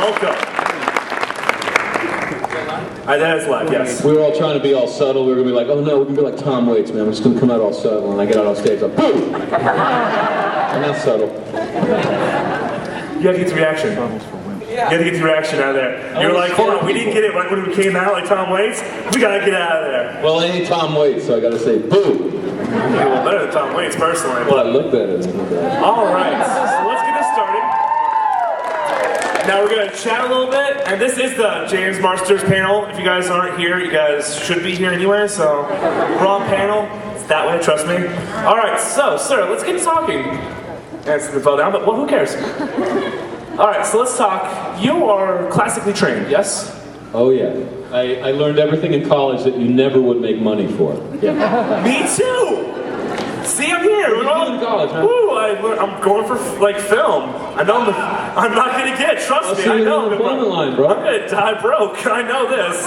welcome. That is live, yes. We were all trying to be all subtle. We were going to be like, oh no, we're going to be like Tom Waits, man. We're just going to come out all subtle. And I get out on stage, like, boom! I'm not subtle. You have to get the reaction. You have to get the reaction out of there. You're like, hold on, we didn't get it right when we came out like Tom Waits. We got to get out of there. Well, I ain't Tom Waits, so I got to say, boom! Well, better than Tom Waits, personally. Well, I look better than him. All right, so let's get this started. Now we're going to chat a little bit, and this is the James Marsters panel. If you guys aren't here, you guys should be here anyway, so we're on panel. It's that way, trust me. All right, so, sir, let's get talking. That's the fell down, but well, who cares? All right, so let's talk. You are classically trained, yes? Oh, yeah. I learned everything in college that you never would make money for. Yeah. Me too! See, I'm here. What are you doing in college, huh? Woo, I'm going for, like, film. I know I'm not going to get, trust me, I know. I'm line, bro. I'm going to die broke, I know this.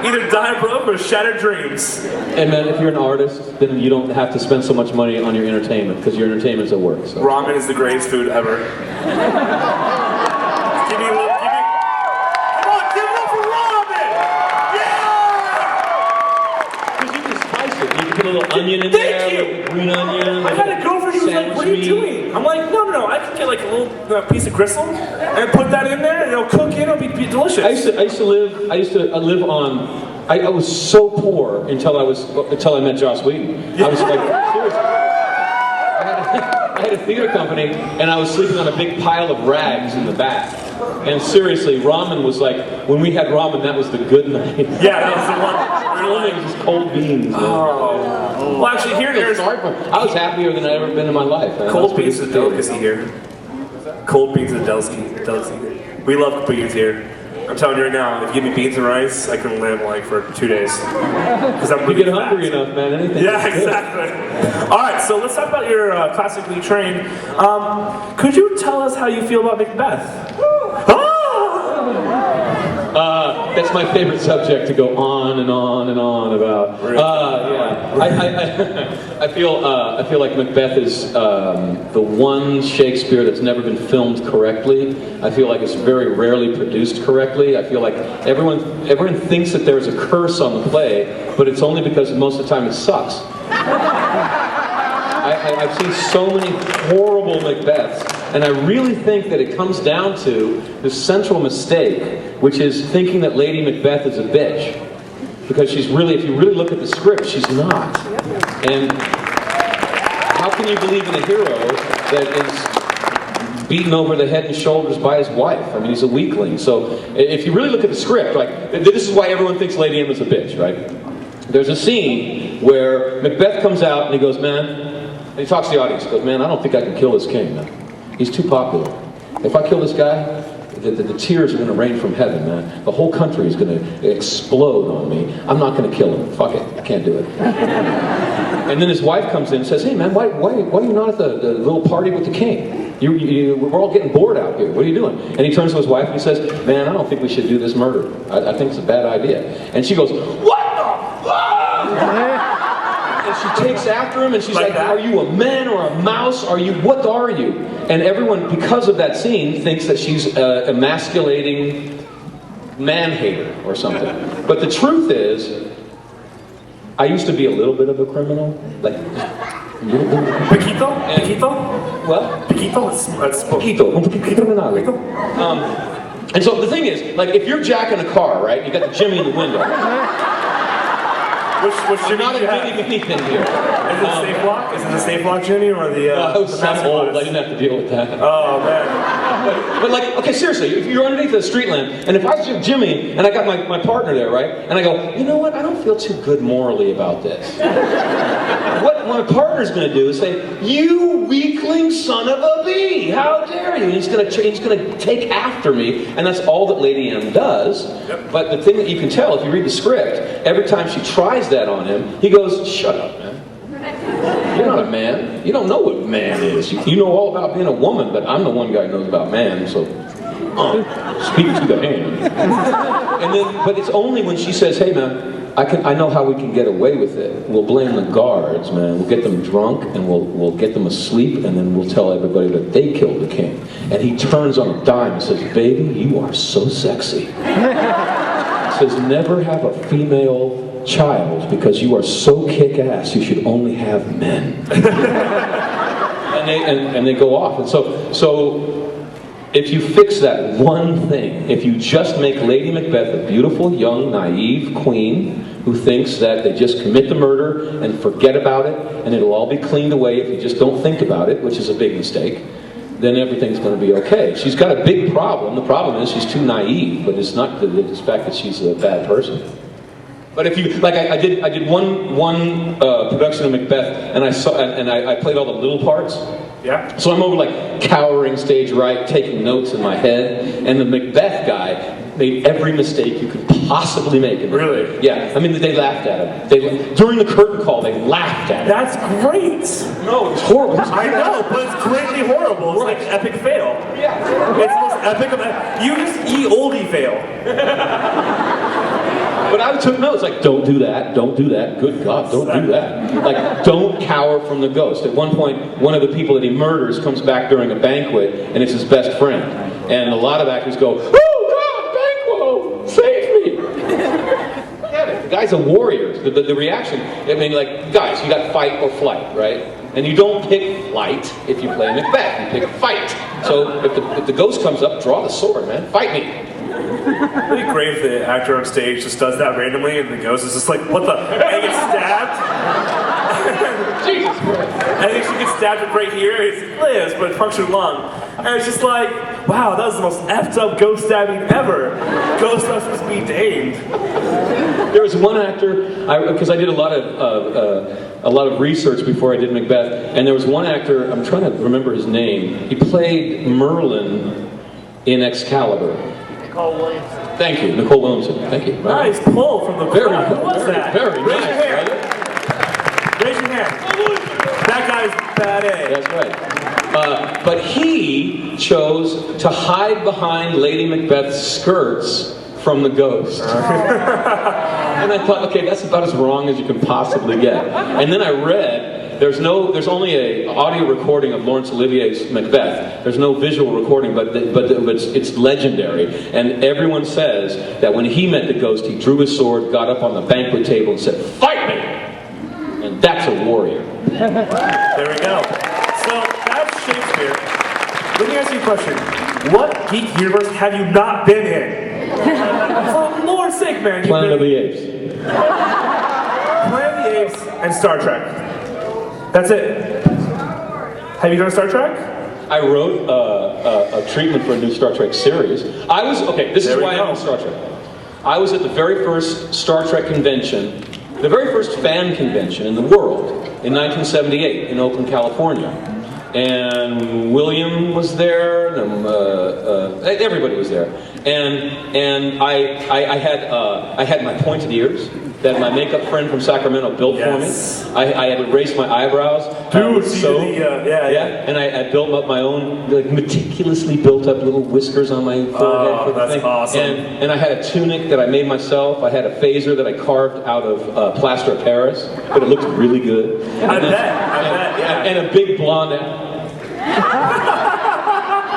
Either die broke or shattered dreams. And man, if you're an artist, then you don't have to spend so much money on your entertainment, because your entertainment's at work. So. Ramen is the greatest food ever. Give me a little, come on, give it up for ramen! Yeah! Because you can spice it. You can put a little onion in there, a little green onion. I had a girlfriend who was like, what are you doing? I'm like, no, I can get like a little piece of gristle and put that in there and it'll cook in, it'll be delicious. I used to live on, I was so poor until I met Joss Whedon. I was like, seriously. I had a theater company and I was sleeping on a big pile of rags in the back. And seriously, ramen was like, when we had ramen, that was the good night. Yeah, that was the one. It was just cold beans. Man. Oh. Well, actually, here's... I was happier than I'd ever been in my life, man. Cold beans is a delicacy here. Cold beans is a delicacy. We love beans here. I'm telling you right now, if you give me beans and rice, I can live like for 2 days. Because I'm really you get hungry enough, man. Anything. Yeah, exactly. All right, so let's talk about your classically trained. Could you tell us how you feel about Macbeth? That's my favorite subject to go on and on and on about. I feel like Macbeth is the one Shakespeare that's never been filmed correctly. I feel like it's very rarely produced correctly. I feel like everyone thinks that there's a curse on the play, but it's only because most of the time it sucks. I've seen so many horrible Macbeths, and I really think that it comes down to the central mistake, which is thinking that Lady Macbeth is a bitch. Because she's really, if you really look at the script, she's not. And how can you believe in a hero that is beaten over the head and shoulders by his wife? I mean, he's a weakling. So if you really look at the script, like, this is why everyone thinks Lady M is a bitch, right? There's a scene where Macbeth comes out and he goes, man, and he talks to the audience. He goes, man, I don't think I can kill this king, man. He's too popular. If I kill this guy, the tears are going to rain from heaven, man. The whole country is going to explode on me. I'm not going to kill him. Fuck it. I can't do it. And then his wife comes in and says, hey, man, why are you not at the little party with the king? We're all getting bored out here. What are you doing? And he turns to his wife and he says, man, I don't think we should do this murder. I think it's a bad idea. And she goes, what the fuck? And she takes after him and she's like, are you a man or a mouse? What are you? And everyone, because of that scene, thinks that she's an emasculating man-hater or something. But the truth is, I used to be a little bit of a criminal. Like, a little bit. Paquito? Paquito? What? Paquito? That's Paquito. And so the thing is, like, if you're jacking a car, right, you got the Jimmy in the window. Which Jimmy not admitting anything here. Is it the safe lock? Is it the safe lock Jimmy or the I was so old, I didn't have to deal with that. Oh, man. But like, okay, seriously, if you're underneath the street lamp, and if I was Jimmy, and I got my partner there, right, and I go, you know what, I don't feel too good morally about this. What my partner's going to do is say, you weakling son of a bee, how dare you? And he's going to take after me, and that's all that Lady M does. Yep. But the thing that you can tell, if you read the script, every time she tries that on him, he goes, shut up, man. You're not a man. You don't know what man is. You know all about being a woman, but I'm the one guy who knows about man, so Speak to the hand. And then, but it's only when she says, hey man, I know how we can get away with it. We'll blame the guards, man. We'll get them drunk and we'll get them asleep and then we'll tell everybody that they killed the king. And he turns on a dime and says, baby, you are so sexy. He says, never have a female child because you are so kick-ass, you should only have men. and they go off. And so if you fix that one thing, if you just make Lady Macbeth a beautiful, young, naive queen who thinks that they just commit the murder and forget about it and it'll all be cleaned away if you just don't think about it, which is a big mistake, then everything's going to be okay. She's got a big problem. The problem is she's too naive, but it's not the fact that she's a bad person. But if you, like I did one production of Macbeth and I played all the little parts. Yeah. So I'm over like cowering stage right, taking notes in my head, and the Macbeth guy made every mistake you could possibly make. Really? Yeah. I mean, they laughed at him. During the curtain call, they laughed at him. That's great. No, it's horrible. I know, but it's greatly horrible. It's like epic fail. Yeah. It's the most epic of you just oldie fail. But I took notes, like, don't do that, good God, don't do that. Like, don't cower from the ghost. At one point, one of the people that he murders comes back during a banquet, and it's his best friend. And a lot of actors go, oh God, Banquo, save me! Get it, the guy's a warrior. The reaction, I mean, like, guys, you got fight or flight, right? And you don't pick flight if you play Macbeth, you pick fight. So if the ghost comes up, draw the sword, man, fight me. It'd be great if the actor on stage just does that randomly and the ghost is just like, what the? And he gets stabbed. Jesus Christ. I think she gets stabbed right here. It lives, but it punctured lung. And it's just like, wow, that was the most effed up ghost stabbing ever. Ghostbusters be danged. There was one actor, because I did a lot of research before I did Macbeth, and there was one actor, I'm trying to remember his name. He played Merlin in Excalibur. Nicole Williamson. Thank you, Nicole Williamson. Thank you. Nice pull from the crowd. Who was that? Very Raise nice, your hand. brother. Raise your hand. That guy's bad A. That's right. But he chose to hide behind Lady Macbeth's skirts from the ghost. And I thought, okay, that's about as wrong as you can possibly get. And then I read, there's only an audio recording of Laurence Olivier's Macbeth. There's no visual recording, but it's legendary. And everyone says that when he met the ghost, he drew his sword, got up on the banquet table and said, fight me! And that's a warrior. There we go. So, that's Shakespeare. Let me ask you a question. What geek universe have you not been in? For Lord's sake, man. Planet of the Apes. Planet of the Apes and Star Trek. That's it. Have you done Star Trek? I wrote a treatment for a new Star Trek series. This is why I'm in Star Trek. I was at the very first Star Trek convention, the very first fan convention in the world in 1978 in Oakland, California. And William was there, and everybody was there. And I had my pointed ears that my makeup friend from Sacramento built for me. I had erased my eyebrows. Dude, And I built up my own, like, meticulously built up little whiskers on my forehead. Oh, that's awesome. And I had a tunic that I made myself. I had a phaser that I carved out of plaster of Paris, but it looked really good. I bet, yeah. And a big blonde.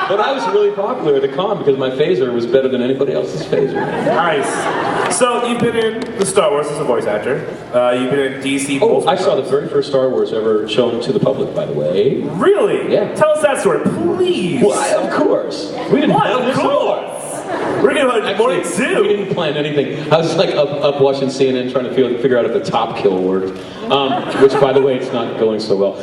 But I was really popular at the con because my phaser was better than anybody else's phaser. Nice. So you've been in the Star Wars as a voice actor. You've been in DC. Oh, I saw the very first Star Wars ever shown to the public, by the way. Really? Yeah. Tell us that story, please. Why, of course. We didn't Why, of course. We're gonna morning zoo. We didn't plan anything. I was like up watching CNN trying to figure out if the top kill worked. Which, by the way, it's not going so well.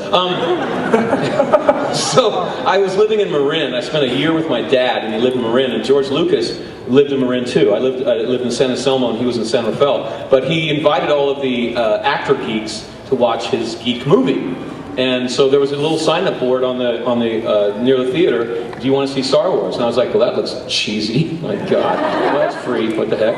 So I was living in Marin. I spent a year with my dad, and he lived in Marin. And George Lucas lived in Marin too. I lived in San Anselmo, and he was in San Rafael. But he invited all of the actor geeks to watch his geek movie. And so there was a little sign-up board on the near the theater. Do you want to see Star Wars? And I was like, well, that looks cheesy. My God, well, that's free. What the heck?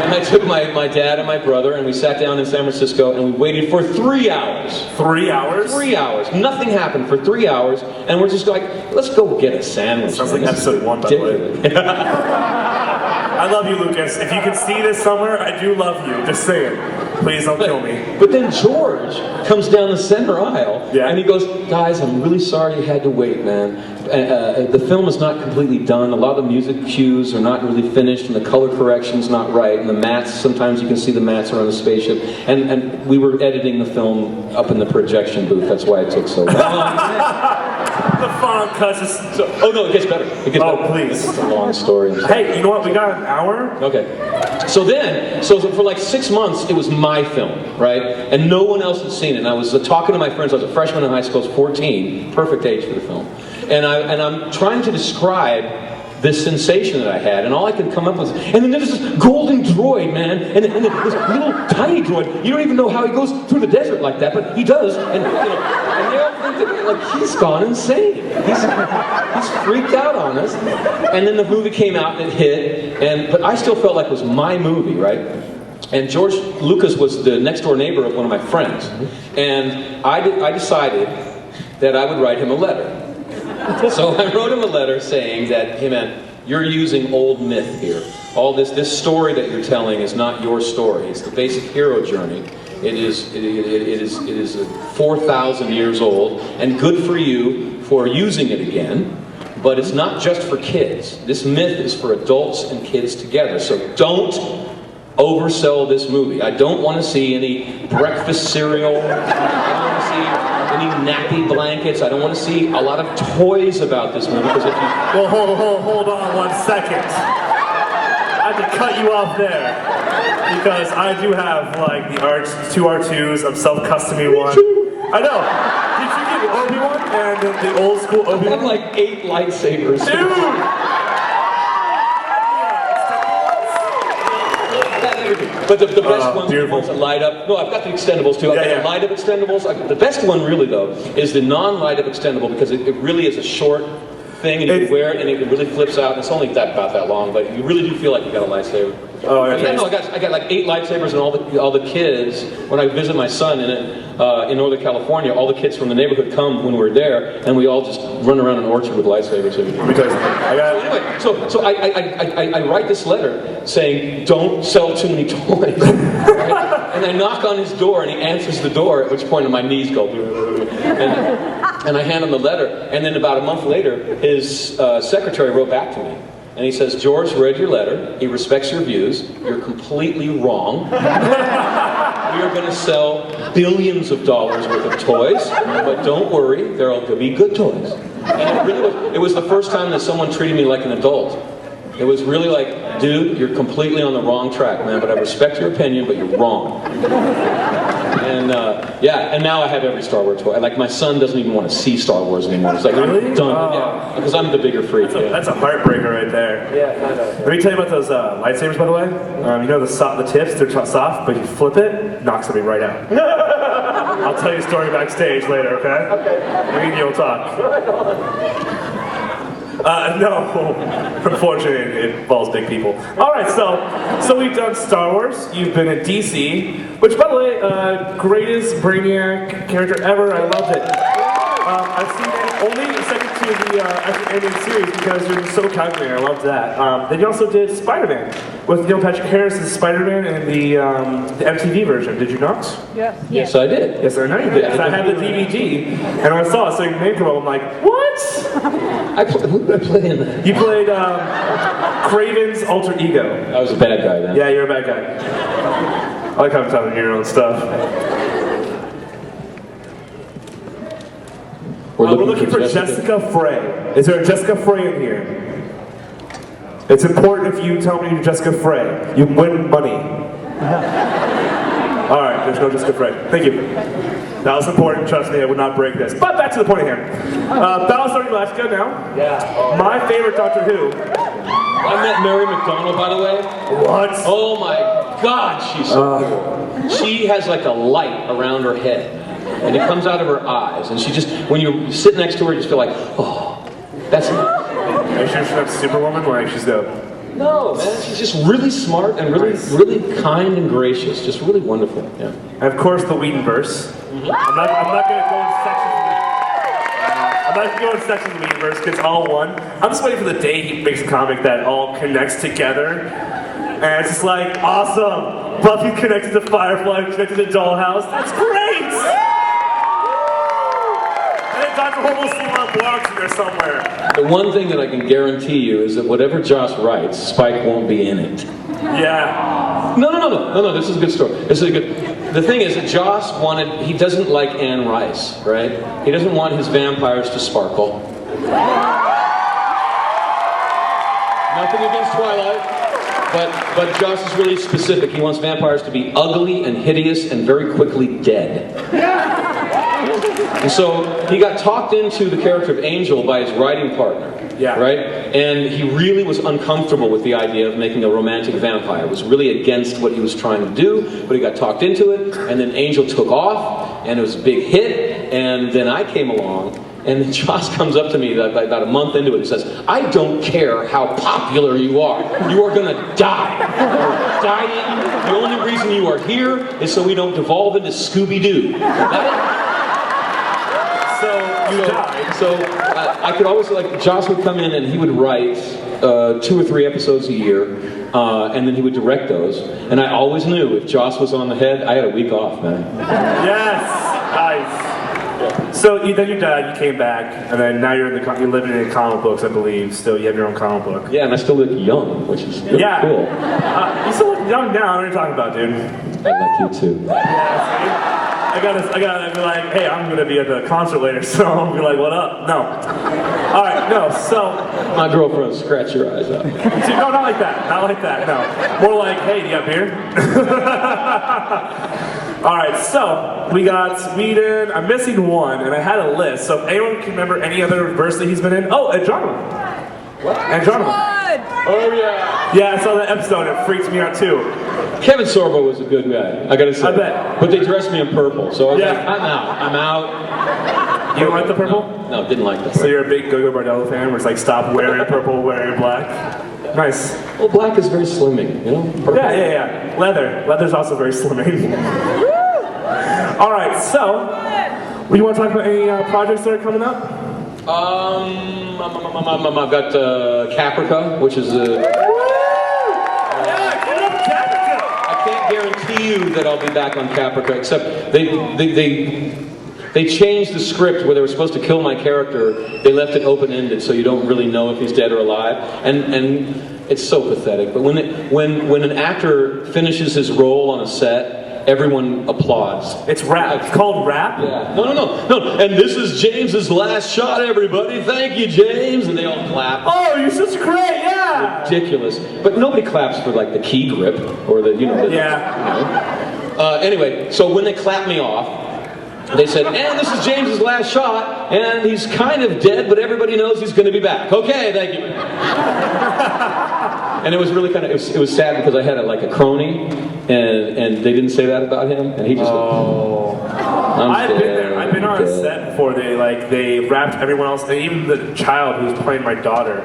And I took my dad and my brother, and we sat down in San Francisco, and we waited for 3 hours. 3 hours? 3 hours. Nothing happened for 3 hours, and we're just like, let's go get a sandwich. Sounds like episode 1, by the way. I love you, Lucas. If you can see this somewhere, I do love you. Just saying. Please don't kill me. But then George comes down the center aisle, yeah. and he goes, guys, I'm really sorry you had to wait, man. The film is not completely done. A lot of the music cues are not really finished, and the color correction's not right, and the mats, sometimes you can see the mats around the spaceship. And we were editing the film up in the projection booth. That's why it took so long. The font cuts is... Oh no, it gets better. It gets better. Please. It's a long story. Hey, you know what? We got an hour. Okay. So for like 6 months, it was my film, right? And no one else had seen it. And I was talking to my friends. I was a freshman in high school. I was 14, perfect age for the film. And I'm trying to describe this sensation that I had, and all I could come up with, and then there's this golden droid, man, and this little tiny droid. You don't even know how he goes through the desert like that, but he does, and and they all think that like he's gone insane. He's freaked out on us. And then the movie came out and it hit, but I still felt like it was my movie, right? And George Lucas was the next door neighbor of one of my friends, and I decided that I would write him a letter. So I wrote him a letter saying that, hey man, you're using old myth here. All this story that you're telling is not your story. It's the basic hero journey. It is 4,000 years old, and good for you for using it again. But it's not just for kids. This myth is for adults and kids together. So don't oversell this movie. I don't want to see any breakfast cereal. I don't want to see any nappy blankets. I don't want to see a lot of toys about this movie, because if you... Well, hold on 1 second. I have to cut you off there, because I do have like the two R2s. I'm self-customing one. I know. Did you get Obi-Wan and the old school Obi-Wan? I have like 8 lightsabers. Dude! But the best ones are the ones that light up. No, I've got the extendables too. I've got the light up extendables. The best one really though is the non-light up extendable, because it really is a short thing, and you can wear it and it really flips out. And it's only about that long, but you really do feel like you got a lightsaber. Oh yeah. Yeah, no, I got like 8 lightsabers, and all the kids, when I visit my son in Northern California, all the kids from the neighborhood come when we're there, and we all just run around an orchard with lightsabers. Because anyway, so I write this letter saying, don't sell too many toys. Right? And I knock on his door, and he answers the door, at which point my knees go, and I hand him the letter, and then about a month later, his secretary wrote back to me. And he says, George read your letter, he respects your views, you're completely wrong. We are going to sell billions of dollars worth of toys, but don't worry, there'll be good toys. And it was the first time that someone treated me like an adult. It was really like, dude, you're completely on the wrong track, man, but I respect your opinion, but you're wrong. And now I have every Star Wars toy. Like, my son doesn't even want to see Star Wars anymore. It's like, really? Done. Yeah, because I'm the bigger freak. That's a heartbreaker right there. Yeah, kind of. Let me tell you about those lightsabers, by the way. You know the tips, they're soft, but you flip it, knocks somebody right out. I'll tell you a story backstage later, okay? Okay. Me and you'll talk. No, unfortunately, it involves big people. All right, so we've done Star Wars. You've been in DC, which, by the way, greatest Brainiac character ever. I loved it. I've seen it only second to the animated series because you're so calculating. I loved that. Then you also did Spider-Man with Neil Patrick Harris's Spider-Man and the MTV version. Did you not? Yes. Yes, I did. Yes, I know you did. I had the DVD, and when I saw it, so you name come up, I'm like, what? Who did I play in that? You played Kraven's alter ego. I was a bad guy then. Yeah, you're a bad guy. I like how I'm telling you your own stuff. We're looking for Jessica Frey. Is there a Jessica Frey in here? It's important if you tell me you're Jessica Frey. You win money. Alright, there's no Jessica Frey. Thank you. That was important, trust me, I would not break this. But back to the point here. Battlestar Galactica now. Yeah. My favorite Doctor Who. I met Mary McDonnell, by the way. What? Oh my God, she's so cool. She has like a light around her head, and it comes out of her eyes, and she just, when you sit next to her, you just feel like, oh, that's nice. Are you sure she's not Superwoman? Like, she's dope. No, man, she's just really smart and really kind and gracious. Just really wonderful. Yeah. And of course, the Whedonverse. I'm not going to go in sections. I'm not going to go in sections of the Whedonverse because it's all one. I'm just waiting for the day he makes a comic that all connects together. And it's just like, awesome! Buffy connected to Firefly, connected to Dollhouse. That's great! And then Dr. Horrible still on blocks in there somewhere. The one thing that I can guarantee you is that whatever Joss writes, Spike won't be in it. Yeah. No, this is a good story. This is a good... The thing is that Joss he doesn't like Anne Rice, right? He doesn't want his vampires to sparkle. Nothing against Twilight. But Joss is really specific. He wants vampires to be ugly and hideous and very quickly dead. And so he got talked into the character of Angel by his writing partner. Yeah. Right? And he really was uncomfortable with the idea of making a romantic vampire. It was really against what he was trying to do, but he got talked into it, and then Angel took off, and it was a big hit, and then I came along. And then Joss comes up to me about a month into it and says, I don't care how popular you are going to die. You're dying. The only reason you are here is so we don't devolve into Scooby-Doo. So I could always, Joss would come in and he would write 2 or 3 episodes a year, and then he would direct those. And I always knew if Joss was on the head, I had a week off, man. Yes! Nice. So then you died, you came back, and then now you're you're living in comic books, I believe. Still, you have your own comic book. Yeah, and I still look young, which is really cool. You still look young now. What are you talking about, dude? I like you too. Yeah, see? I gotta be like, hey, I'm gonna be at the concert later, so I'm gonna be like, what up? No. All right, no. So my girlfriend will scratch your eyes out. No, not like that. Not like that. No. More like, hey, do you got beer? All right, so we got Whedon. I'm missing one, and I had a list. So if anyone can remember any other verse that he's been in, Andromeda. What? Andromeda. Oh yeah. Yeah, I saw that episode. It freaks me out too. Kevin Sorbo was a good guy. I gotta say. I bet. But they dressed me in purple, so I was like, Yeah. I'm out. You don't like the purple? No, didn't like that. So you're a big Go-Go Bardello fan, where it's like, stop wearing purple, wearing black. Nice. Well, black is very slimming, you know. Purple. Yeah. Leather's also very slimming. All right, so we want to talk about any projects that are coming up? I've got Caprica, which is Yeah, get up, Caprica! I can't guarantee you that I'll be back on Caprica, except they changed the script where they were supposed to kill my character. They left it open-ended, so you don't really know if he's dead or alive, and it's so pathetic. But when an actor finishes his role on a set, everyone applauds. It's rap. It's called rap? Yeah. No. And this is James's last shot, everybody. Thank you, James. And they all clap. Oh, you're such great, yeah! Ridiculous. But nobody claps for like the key grip or the, anyway, so when they clap me off, they said, and this is James's last shot, and he's kind of dead, but everybody knows he's going to be back. Okay, thank you. And it was really kind of, it was sad because I had a crony, and they didn't say that about him, and he just I've been there. I've been on a set before. They wrapped everyone else, and even the child who was playing my daughter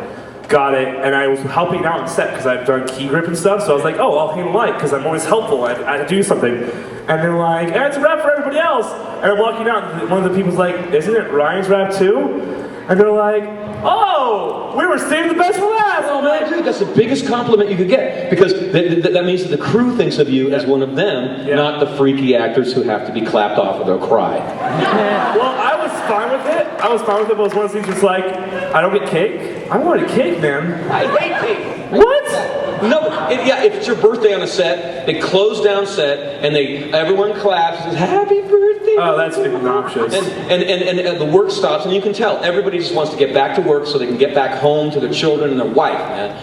got it, and I was helping out on set because I've done key grip and stuff, so I was like, oh, I'll hang a light because I'm always helpful. I do something. And they're like, it's a rap for everybody else. And I'm walking out, and one of the people's like, isn't it Ryan's rap too? And they're like, oh, we were saving the best for last. Oh man, dude, that's the biggest compliment you could get, because that means that the crew thinks of you as one of them, not the freaky actors who have to be clapped off or they'll cry. Well, I was fine with it. But it was one of those things just like, I don't get cake. I wanted cake, man. I hate cake. What? No, if it's your birthday on a set, they close down set and everyone claps and says, happy birthday. Oh, that's obnoxious. And the work stops, and you can tell everybody just wants to get back to work so they can get back home to their children and their wife, man.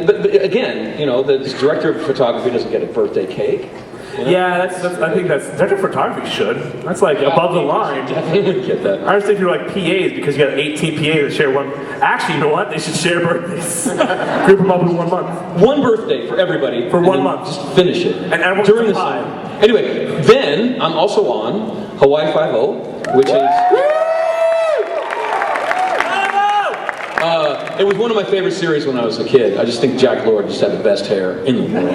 But again, the director of photography doesn't get a birthday cake. Yeah, I think director of photography should. That's like above the line. Definitely get that. I understand if you're like PAs because you got 18 PAs that share one. Actually, you know what? They should share birthdays. Group them up in 1 month. One birthday for everybody. For 1 month. Just finish it. And everyone's during this time. time. Anyway, then I'm also on Hawaii Five-0, which is It was one of my favorite series when I was a kid. I just think Jack Lord just had the best hair in the world.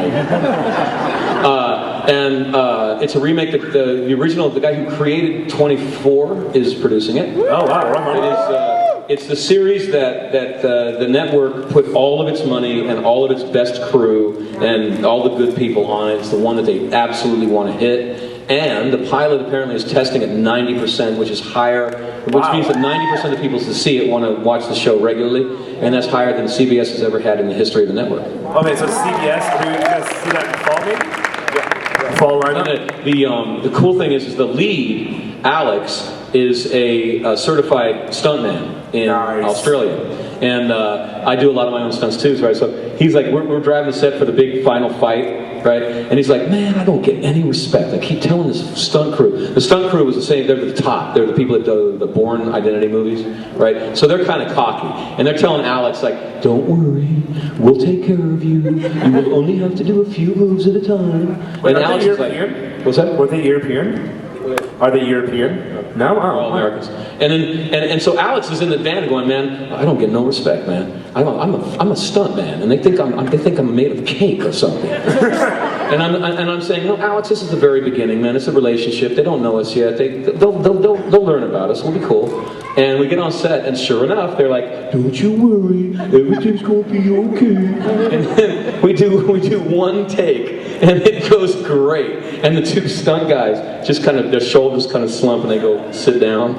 It's a remake. The original, the guy who created 24 is producing it. Oh wow! It is. It's the series that the network put all of its money and all of its best crew and all the good people on it. It's the one that they absolutely want to hit. And the pilot apparently is testing at 90%, which is higher, which means that 90% of people who see it want to watch the show regularly, and that's higher than CBS has ever had in the history of the network. Okay, so CBS, are we going to see that in the fall, maybe? Yeah. Fall lineup? The cool thing is the lead, Alex, is a certified stuntman in Australia. And I do a lot of my own stunts too, right? So he's like, we're driving the set for the big final fight, right? And he's like, man, I don't get any respect. I keep telling this stunt crew. The stunt crew was the same, they're the top. They're the people that do the Bourne Identity movies, right? So they're kind of cocky. And they're telling Alex, like, don't worry, we'll take care of you. You will only have to do a few moves at a time. Wait, and Alex is like, what's that? Were they European? Are they European? No, they're all Americans. And so Alex is in the van going, man, I don't get no respect, man. I'm a stunt man, and they think I'm made of cake or something. and I'm saying, no, Alex, this is the very beginning, man. It's a relationship. They don't know us yet. They'll learn about us. We'll be cool. And we get on set, and sure enough, they're like, don't you worry, everything's gonna be okay. And then we do one take, and it goes great. And the two stunt guys just kind of, their shoulders kind of slump, and they go, sit down.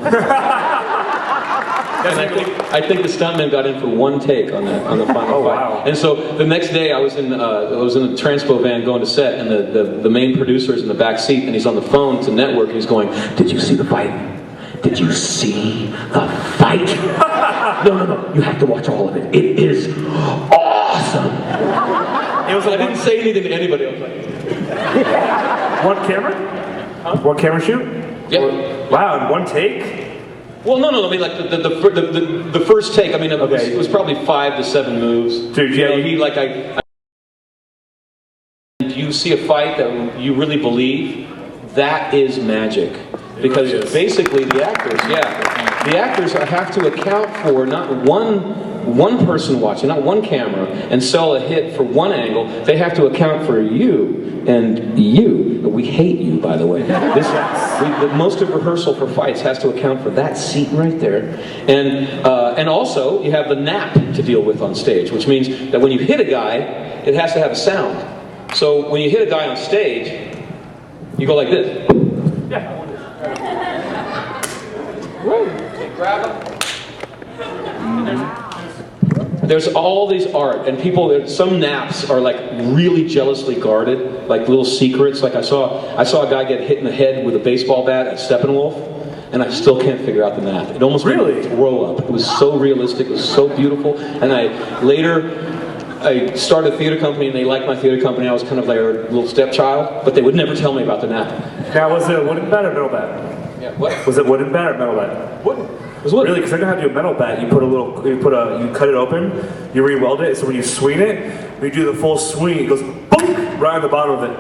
And I think the stuntman got in for one take on the final fight. Wow. And so the next day I was in the transpo van going to set, and the main producer is in the back seat, and he's on the phone to network, and he's going, did you see the fight? Did you see the fight? No, you have to watch all of it. It is awesome. It was I didn't say anything to anybody. I was like, one camera? Huh? One camera shoot? Yeah. Wow, in one take? Well, no. I mean, like the first take. I mean, it was probably 5 to 7 moves. Dude, yeah. You see a fight that you really believe. That is magic. Because basically the actors have to account for not one person watching, not one camera, and sell a hit for one angle. They have to account for you and you. We hate you, by the way. Most of rehearsal for fights has to account for that seat right there, and also you have the nap to deal with on stage, which means that when you hit a guy, it has to have a sound. So when you hit a guy on stage, you go like this. Yeah. Grab them. There's all these art, and some naps are like really jealously guarded, like little secrets. Like I saw a guy get hit in the head with a baseball bat at Steppenwolf, and I still can't figure out the nap. It almost made me throw up. It was so realistic, it was so beautiful. And I started a theater company, and they liked my theater company. I was kind of like a little stepchild, but they would never tell me about the nap. Now, was it a wooden bat or metal bat? Yeah, what? Was it wooden bat or metal bat? Wooden. It was wooden. Really? Because I know how to do a metal bat. You cut it open, you re-weld it, so when you swing it, when you do the full swing, it goes boom, right on the bottom of it.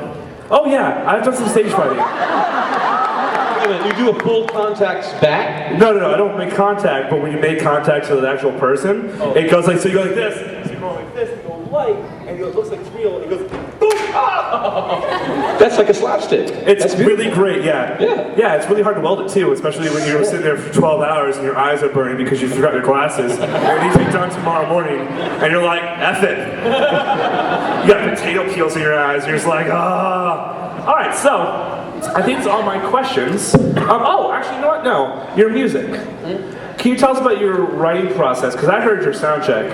Oh yeah, I've done some stage fighting. Wait a minute, you do a full contact bat? No, I don't make contact, but when you make contact with an actual person, it goes like, so you go like this, so you go like this, you go light, and it looks like it's real, and it goes boom! Ah! That's like a slapstick. It's really great, yeah. Yeah, it's really hard to weld it too, especially when you're sitting there for 12 hours and your eyes are burning because you forgot your glasses. And it needs to be done tomorrow morning, and you're like, F it. You got potato peels in your eyes, and you're just like, ah. All right, so I think that's all my questions. Actually, you know what? No, your music. Can you tell us about your writing process? Because I heard your sound check,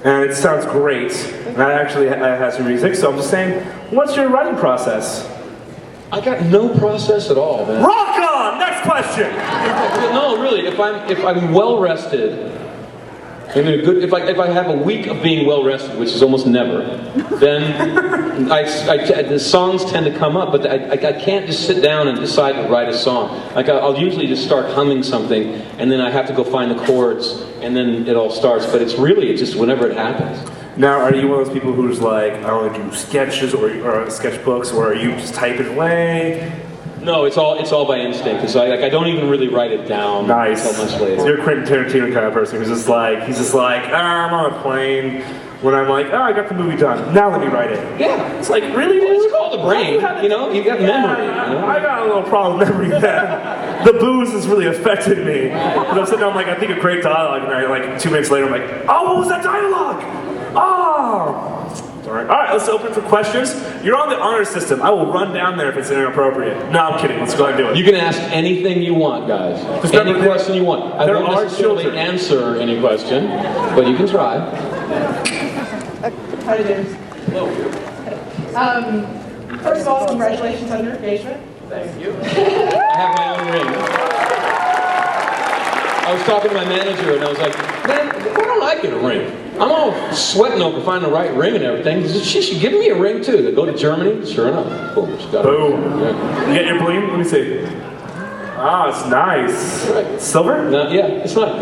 and it sounds great. And I actually have some music, so I'm just saying, what's your writing process? I got no process at all, man. Rock on! Next question! No, really, if I'm well rested, if I have a week of being well rested, which is almost never, then the songs tend to come up, but I can't just sit down and decide to write a song. Like I'll usually just start humming something, and then I have to go find the chords, and then it all starts. But it's just whenever it happens. Now, are you one of those people who's like, I only do sketches or sketchbooks, or are you just typing away? No, it's all by instinct. It's like I don't even really write it down Nice. until much later. So you're a Quentin Tarantino kind of person who's just like, I'm on a plane when I'm like, I got the movie done. Now let me write it. Yeah. It's like, really, dude? It's called the brain. You know, you got memory. You know? I got a little problem with memory then. The booze has really affected me. Because I'm sitting there, I'm like, I think of great dialogue, and like 2 minutes later, I'm like, oh, what was that dialogue? Oh! All right, let's open for questions. You're on the honor system. I will run down there if it's inappropriate. No, I'm kidding. Let's go ahead and do it. You can ask anything you want, guys. Just Any remember, question you want. I won't necessarily answer any question, but you can try. Hi, James. Hello. First of all, congratulations on your engagement. Thank you. I have my own ring. I was talking to my manager and I was like, man, why don't I get a ring? I'm all sweating over finding the right ring and everything. She should give me a ring too. To go to Germany, sure enough. Boom, she got Boom. it. Yeah. You get your bling? Let me see. Ah, it's nice. Right. Silver? No, yeah, it's not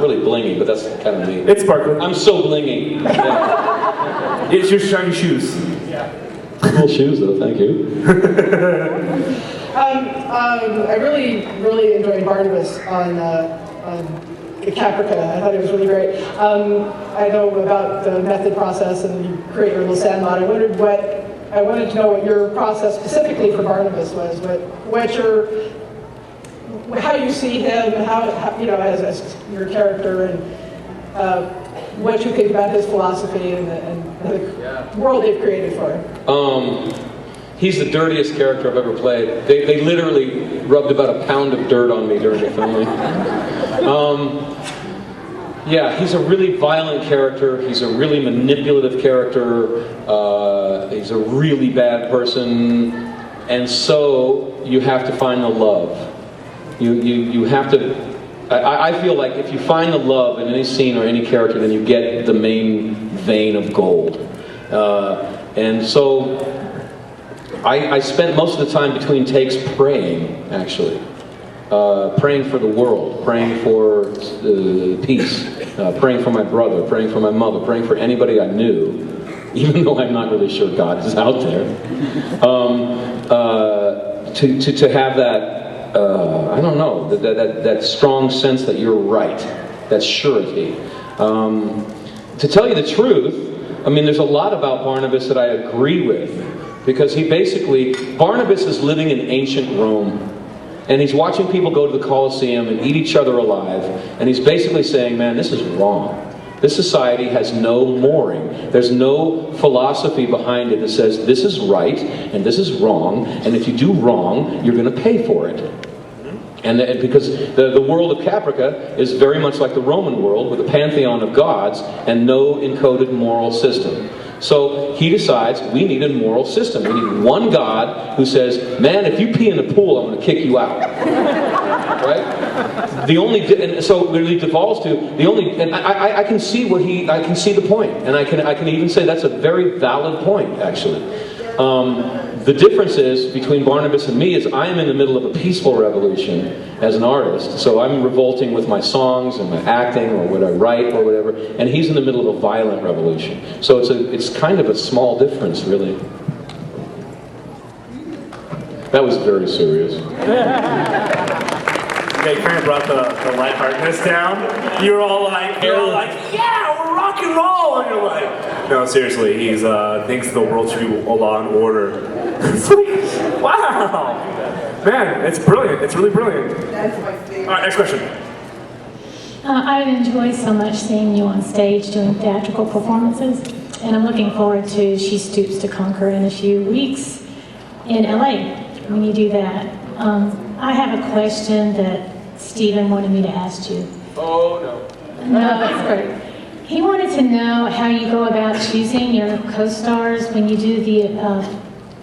really blingy, but that's kind of me. It's sparkling. I'm so blingy. Yeah. It's your shiny shoes. Cool shoes though, thank you. I really, really enjoyed Barnabas on Caprica. I thought it was really great. I know about the method process and you create your little sandlot. I wanted to know what your process specifically for Barnabas was. How you see him, how you know, as your character, and what you think about his philosophy and the world they've created for him. He's the dirtiest character I've ever played. They literally rubbed about a pound of dirt on me during the filming. Yeah, he's a really violent character. He's a really manipulative character. He's a really bad person. And so you have to find the love. You have to... I feel like if you find the love in any scene or any character, then you get the main vein of gold. And so I spent most of the time between takes praying, actually. Praying for the world, praying for peace, praying for my brother, praying for my mother, praying for anybody I knew, even though I'm not really sure God is out there. To have that, I don't know, that strong sense that you're right, that surety. To tell you the truth, I mean, there's a lot about Barnabas that I agree with, because Barnabas is living in ancient Rome. And he's watching people go to the Colosseum and eat each other alive. And he's basically saying, man, this is wrong. This society has no mooring. There's no philosophy behind it that says this is right and this is wrong. And if you do wrong, you're going to pay for it. And because the world of Caprica is very much like the Roman world, with a pantheon of gods and no encoded moral system. So he decides we need a moral system. We need one God who says, man, if you pee in the pool, I'm going to kick you out. Right? And so it really devolves to and I can see I can see the point, and I can even say that's a very valid point, actually. The difference is between Barnabas and me is I am in the middle of a peaceful revolution as an artist, so I'm revolting with my songs and my acting or what I write or whatever, and he's in the middle of a violent revolution. So it's kind of a small difference, really. That was very serious. Yeah, you kind of brought the lightheartedness down. You're all like, yeah, we're rock and roll, and you're like, no, seriously, he thinks the world should be a law and order. It's like, wow, man, it's brilliant. It's really brilliant. That's my favorite. All right, next question. I enjoy so much seeing you on stage doing theatrical performances, and I'm looking forward to She Stoops to Conquer in a few weeks in LA when you do that. I have a question that Stephen wanted me to ask you. Oh, no. No, that's great. He wanted to know how you go about choosing your co-stars when you do the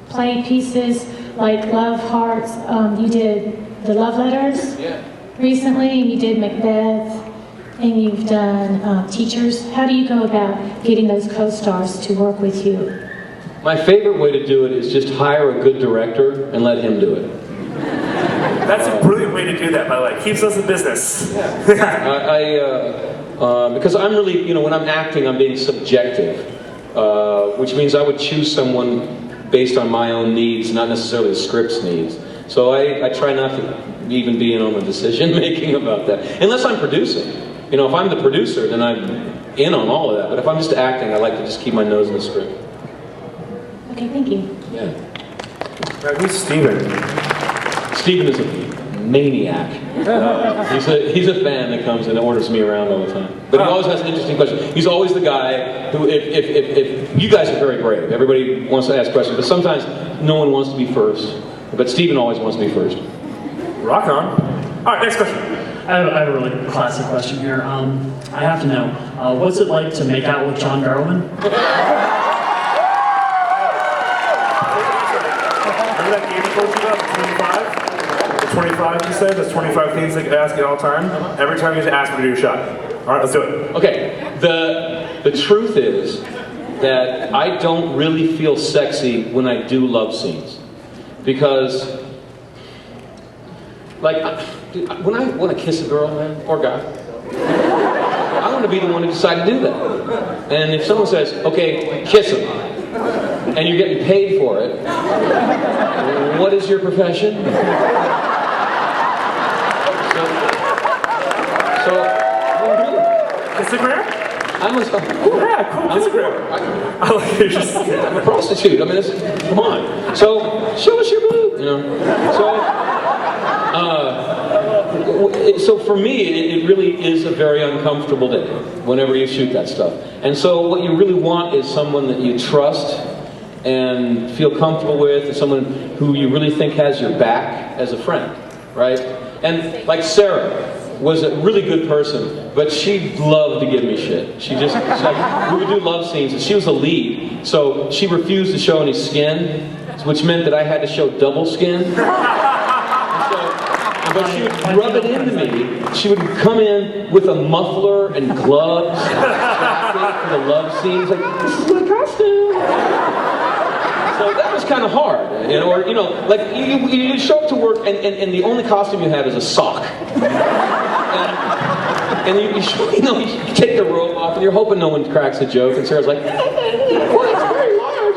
play pieces like Love Hearts. You did the Love Letters recently, and you did Macbeth, and you've done Teachers. How do you go about getting those co-stars to work with you? My favorite way to do it is just hire a good director and let him do it. That's a brilliant way to do that, by the way. Keeps us in business. Because I'm really, when I'm acting, I'm being subjective, which means I would choose someone based on my own needs, not necessarily the script's needs. So I try not to even be in on the decision making about that, unless I'm producing. You know, if I'm the producer, then I'm in on all of that. But if I'm just acting, I like to just keep my nose in the script. Okay, thank you. Yeah. Who's Steven? Steven is a maniac. He's a fan that comes and orders me around all the time. But he always has an interesting question. He's always the guy who, if you guys are very brave, everybody wants to ask questions, but sometimes no one wants to be first. But Steven always wants to be first. Rock on. All right, next question. I have a really classic question here. I have to know, what's it like to make out with John Barrowman? Remember that game I told you about, the 25? The 25 you said? There's 25 things they could ask you all the time? Every time you just ask me to do a shot. All right, let's do it. Okay, the truth is that I don't really feel sexy when I do love scenes. Because, like, when I want to kiss a girl, man, or guy, I want to be the one to decide to do that. And if someone says, okay, kiss him, and you're getting paid for it, what is your profession? So Instagram? I'm a, Yeah, cool. Instagram. I like it. I'm a prostitute. I mean, come on. So show us your boob, you know. So for me, it really is a very uncomfortable day whenever you shoot that stuff. And so what you really want is someone that you trust and feel comfortable with, and someone who you really think has your back as a friend, right? And like Sarah was a really good person, but she loved to give me shit. She's like, we would do love scenes, and she was the lead, so she refused to show any skin, which meant that I had to show double skin. But she would rub it into me. She would come in with a muffler and gloves for the love scenes. Like, this is my costume. So that was kind of hard. Or, you know, like you show up to work and the only costume you have is a sock. And you take the robe off and you're hoping no one cracks a joke. And Sarah's like, well, it's very large.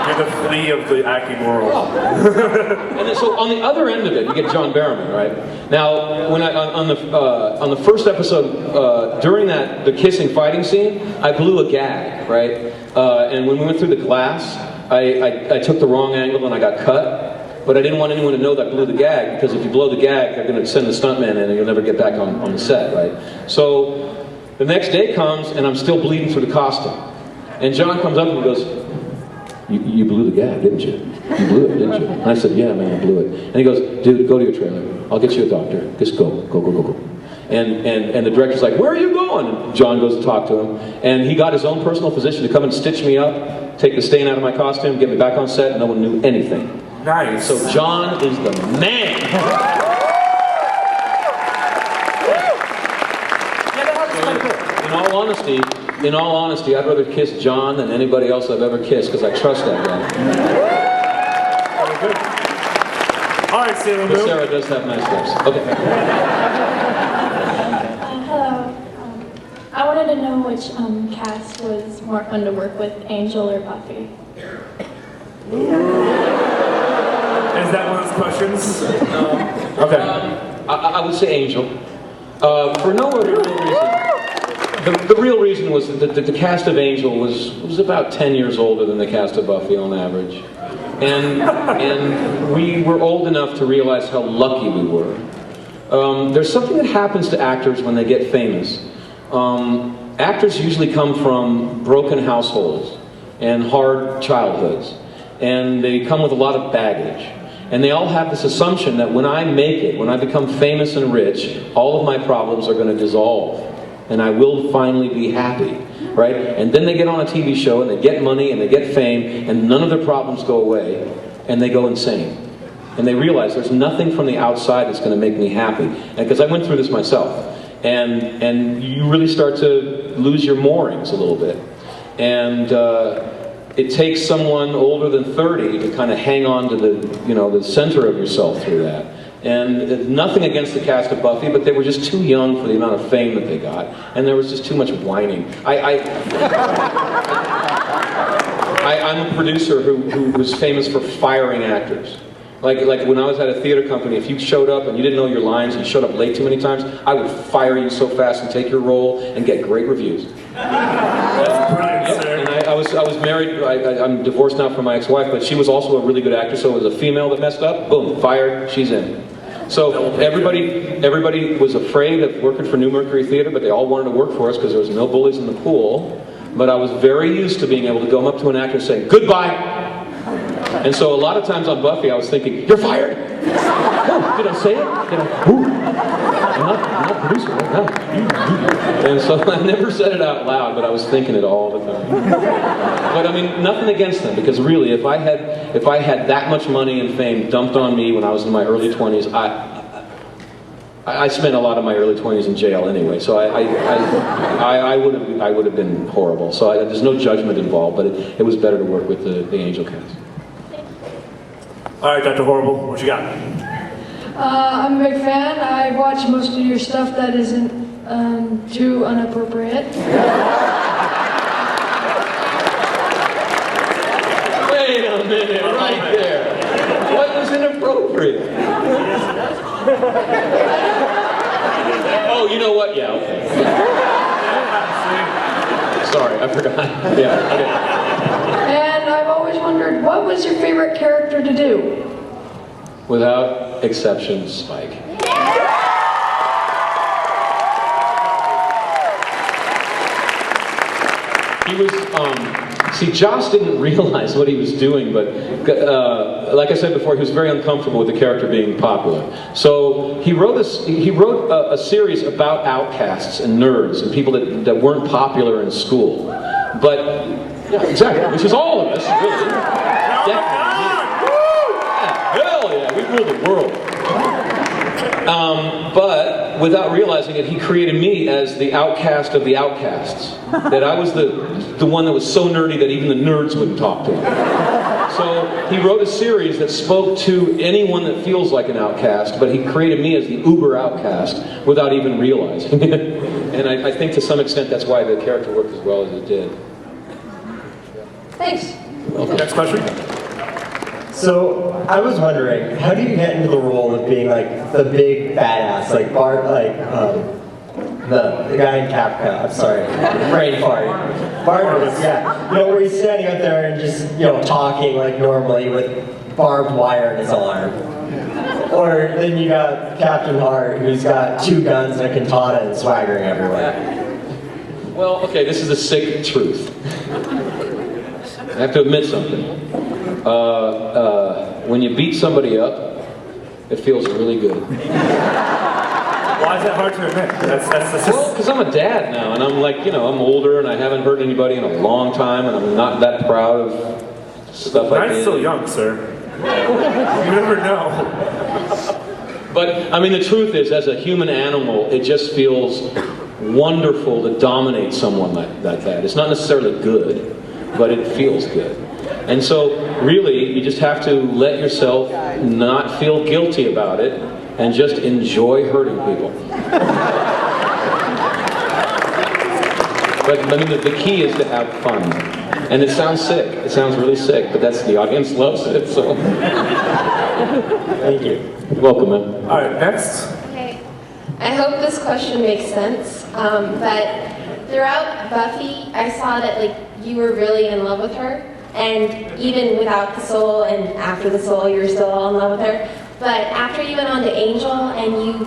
You're the flea of the acting world. And then, so on the other end of it, you get John Barrowman, right? Now, when on the first episode, during the kissing fighting scene, I blew a gag, right? And when we went through the glass, I took the wrong angle and I got cut. But I didn't want anyone to know that I blew the gag, because if you blow the gag, they're going to send the stuntman in and you'll never get back on the set, right? So the next day comes and I'm still bleeding through the costume. And John comes up and he goes, you blew the gag, didn't you? You blew it, didn't you? And I said, yeah, man, I blew it. And he goes, dude, go to your trailer. I'll get you a doctor. Just go. And the director's like, where are you going? And John goes to talk to him. And he got his own personal physician to come and stitch me up, take the stain out of my costume, get me back on set, and no one knew anything. Nice. So John is the man. In all honesty, I'd rather kiss John than anybody else I've ever kissed, because I trust that guy. Very good. All right, Sailor But Moon. Sarah does have nice lips. Okay. Hello. I wanted to know which cast was more fun to work with, Angel or Buffy? Is that one of those questions? Okay. I would say Angel. For no other real reason. The real reason was that the cast of Angel was about 10 years older than the cast of Buffy on average. And we were old enough to realize how lucky we were. There's something that happens to actors when they get famous. Actors usually come from broken households and hard childhoods. And they come with a lot of baggage. And they all have this assumption that when I make it, when I become famous and rich, all of my problems are going to dissolve. And I will finally be happy, right? And then they get on a TV show and they get money and they get fame and none of their problems go away and they go insane. And they realize there's nothing from the outside that's going to make me happy. And because I went through this myself. And you really start to lose your moorings a little bit. And it takes someone older than 30 to kind of hang on to the center of yourself through that. And nothing against the cast of Buffy, but they were just too young for the amount of fame that they got. And there was just too much whining. I'm a producer who was famous for firing actors. Like when I was at a theater company, if you showed up and you didn't know your lines and you showed up late too many times, I would fire you so fast and take your role and get great reviews. That's brilliant, sir. And I was married, I'm divorced now from my ex-wife, but she was also a really good actress, so it was a female that messed up, boom, fired, she's in. So everybody was afraid of working for New Mercury Theater, but they all wanted to work for us because there was no bullies in the pool. But I was very used to being able to go up to an actor and say, goodbye. And so a lot of times on Buffy, I was thinking, you're fired! Oh, did I say it? Did I? Ooh. I'm not producer right now. And so I never said it out loud, but I was thinking it all the time. But I mean, nothing against them, because really, if I had that much money and fame dumped on me when I was in my early 20s, I spent a lot of my early 20s in jail anyway, so I would have been horrible. So there's no judgment involved, but it was better to work with the Angel cast. All right, Dr. Horrible, what you got? I'm a big fan. I watch most of your stuff that isn't too inappropriate. Wait a minute, right there. What was inappropriate? Oh, you know what? Yeah, okay. Sorry, I forgot. Yeah, okay. And I've always wondered, what was your favorite character to do? Without exception, Spike. He was, see, Joss didn't realize what he was doing, but like I said before, he was very uncomfortable with the character being popular. So he wrote a series about outcasts and nerds and people that weren't popular in school. But, yeah, exactly, which is all of us, really. Definitely. Yeah, hell yeah, we rule the world. But without realizing it, he created me as the outcast of the outcasts. That I was the one that was so nerdy that even the nerds wouldn't talk to him. So he wrote a series that spoke to anyone that feels like an outcast, but he created me as the uber outcast without even realizing it. And I think to some extent that's why the character worked as well as it did. Thanks. Okay. Next question. So I was wondering, how do you get into the role of being like the big badass, like Bart, like the guy in Capca? I'm sorry, brain fart. Barnabas, yeah. You know, where he's standing up there and just talking like normally with barbed wire in his arm. Or then you got Captain Hart, who's got 2 guns and a katana and swaggering everywhere. Well, okay, this is the sick truth. I have to admit something. When you beat somebody up, it feels really good. Why is that hard to admit? That's Well, because I'm a dad now, and I'm like, I'm older, and I haven't hurt anybody in a long time, and I'm not that proud of stuff like that. Mine's still young, sir. You never know. But, I mean, the truth is, as a human animal, it just feels wonderful to dominate someone like that. It's not necessarily good, but it feels good. And so, really, you just have to let yourself not feel guilty about it and just enjoy hurting people. But I mean, the key is to have fun. And it sounds sick. It sounds really sick, but the audience loves it, so. Thank you. You're welcome, man. All right, next. Okay. I hope this question makes sense, but throughout Buffy, I saw that you were really in love with her. And even without the soul and after the soul, you were still all in love with her. But after you went on to Angel and you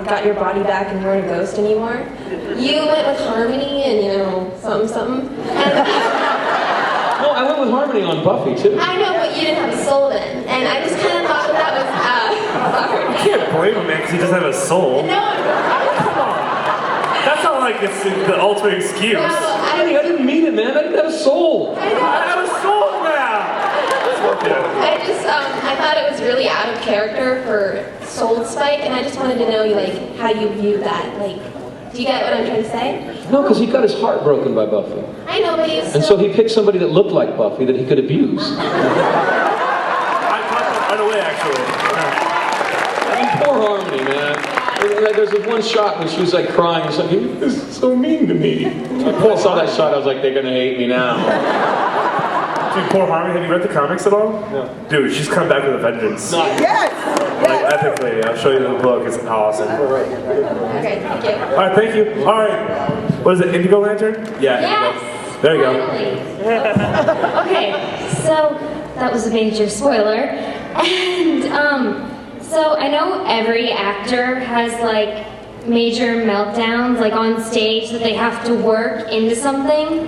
got your body back and you weren't a ghost anymore, you went with Harmony and, something. And No, I went with Harmony on Buffy, too. I know, but you didn't have a soul then. And I just kind of thought that was You can't blame him, man, because he doesn't have a soul. No, Come on. That's not like it's the ultimate excuse. I didn't mean it, man. I didn't have a soul. I have a soul now. I thought it was really out of character for Soul Spike, and I just wanted to know, how you view that. Do you get what I'm trying to say? No, because he got his heart broken by Buffy. I know, but he's still... And so he picked somebody that looked like Buffy that he could abuse. I caught that right away, actually. I mean, poor Harmony, man. There's this one shot when she was crying and saying, "This is so mean to me." I saw that shot, I was like, they're gonna hate me now. Dude, poor Harmony, have you read the comics at all? No. Dude, she's come back with a vengeance. Yes! Like, ethically, I'll show you the book, it's awesome. Okay, thank you. Alright, thank you. Alright, what is it, Indigo Lantern? Yeah, Yes! Indigo. There you go. Okay, so that was a major spoiler. And so I know every actor has like major meltdowns like on stage that they have to work into something.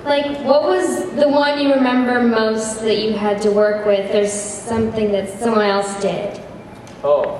Like, what was the one you remember most that you had to work with? There's something that someone else did. Oh.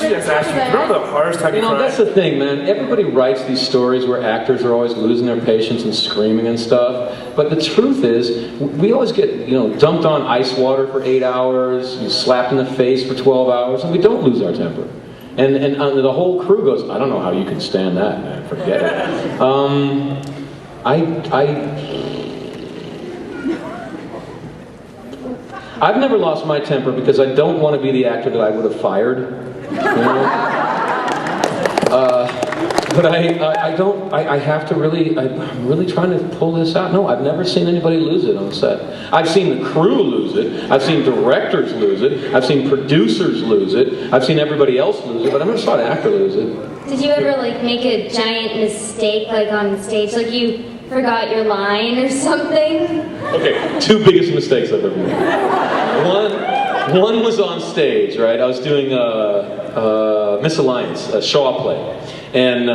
Remember the hardest time you cried? That's the thing, man. Everybody writes these stories where actors are always losing their patience and screaming and stuff. But the truth is, we always get, dumped on ice water for 8 hours, slapped in the face for 12 hours, and we don't lose our temper. And the whole crew goes, I don't know how you can stand that, man. Forget it. I've never lost my temper because I don't want to be the actor that I would have fired. But I have to really, I'm really trying to pull this out. No, I've never seen anybody lose it on set. I've seen the crew lose it. I've seen directors lose it. I've seen producers lose it. I've seen everybody else lose it, but I've never saw an actor lose it. Did you ever like make a giant mistake like on stage? Like you forgot your line or something? Okay, 2 biggest mistakes I've ever made. One was on stage, right? I was doing Misalliance, a Shaw play. And